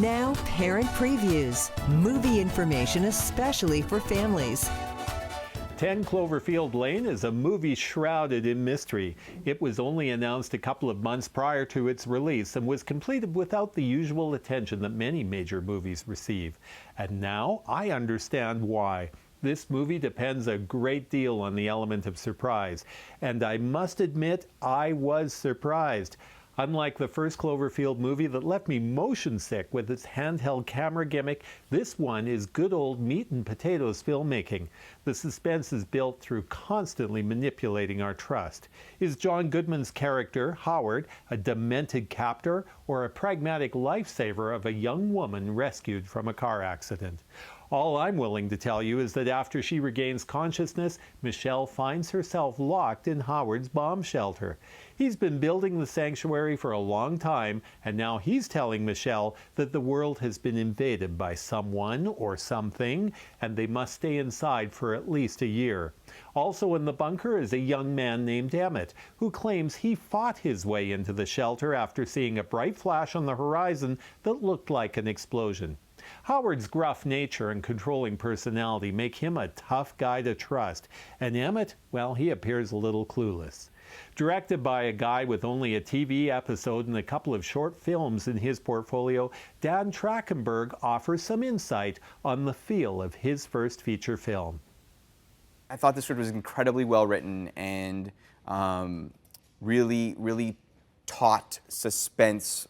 Now, Parent Previews. Movie information especially for families. 10 Cloverfield Lane is a movie shrouded in mystery. It was only announced a couple of months prior to its release and was completed without the usual attention that many major movies receive. And now I understand why. This movie depends a great deal on the element of surprise. And I must admit, I was surprised. Unlike the first Cloverfield movie that left me motion sick with its handheld camera gimmick, this one is good old meat and potatoes filmmaking. The suspense is built through constantly manipulating our trust. Is John Goodman's character, Howard, a demented captor or a pragmatic lifesaver of a young woman rescued from a car accident? All I'm willing to tell you is that after she regains consciousness, Michelle finds herself locked in Howard's bomb shelter. He's been building the sanctuary for a long time, and now he's telling Michelle that the world has been invaded by someone or something, and they must stay inside for at least a year. Also in the bunker is a young man named Emmett, who claims he fought his way into the shelter after seeing a bright flash on the horizon that looked like an explosion. Howard's gruff nature and controlling personality make him a tough guy to trust, and Emmett, well, he appears a little clueless. Directed by a guy with only a TV episode and a couple of short films in his portfolio, Dan Trachtenberg offers some insight on the feel of his first feature film. I thought the script was incredibly well written and really taut suspense,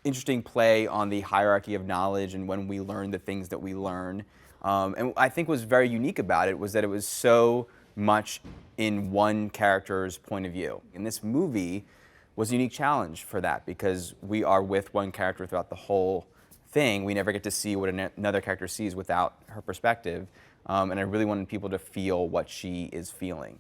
interesting play on the hierarchy of knowledge and when we learn the things that we learn. And I think was very unique about it was that it was so much in one character's point of view. And this movie was a unique challenge for that because we are with one character throughout the whole thing. We never get to see what another character sees without her perspective. And I really wanted people to feel what she is feeling.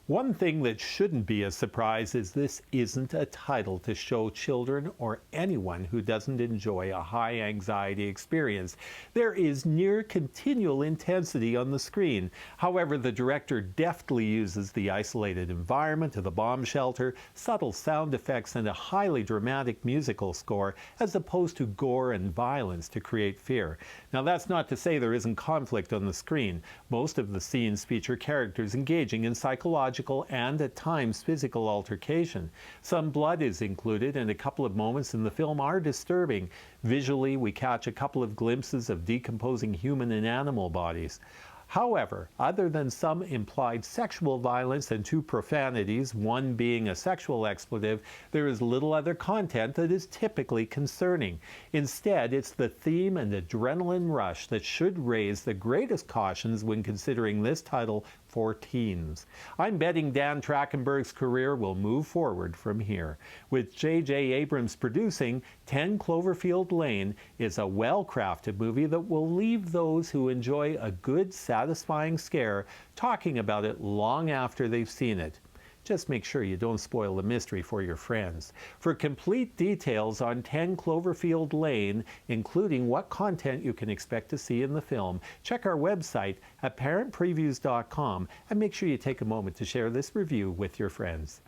One thing that shouldn't be a surprise is this isn't a title to show children or anyone who doesn't enjoy a high anxiety experience. There is near continual intensity on the screen. However, the director deftly uses the isolated environment of the bomb shelter, subtle sound effects, and a highly dramatic musical score, as opposed to gore and violence to create fear. Now, that's not to say there isn't conflict on the screen. Most of the scenes feature characters engaging in psychological and at times physical altercation. Some blood is included, and a couple of moments in the film are disturbing. Visually, we catch a couple of glimpses of decomposing human and animal bodies. However, other than some implied sexual violence and 2 profanities, one being a sexual expletive, there is little other content that is typically concerning. Instead, it's the theme and adrenaline rush that should raise the greatest cautions when considering this title for teens. I'm betting Dan Trachtenberg's career will move forward from here. With J.J. Abrams producing, 10 Cloverfield Lane is a well-crafted movie that will leave those who enjoy a good, satisfying scare talking about it long after they've seen it. Just make sure you don't spoil the mystery for your friends. For complete details on 10 Cloverfield Lane, including what content you can expect to see in the film, check our website at parentpreviews.com and make sure you take a moment to share this review with your friends.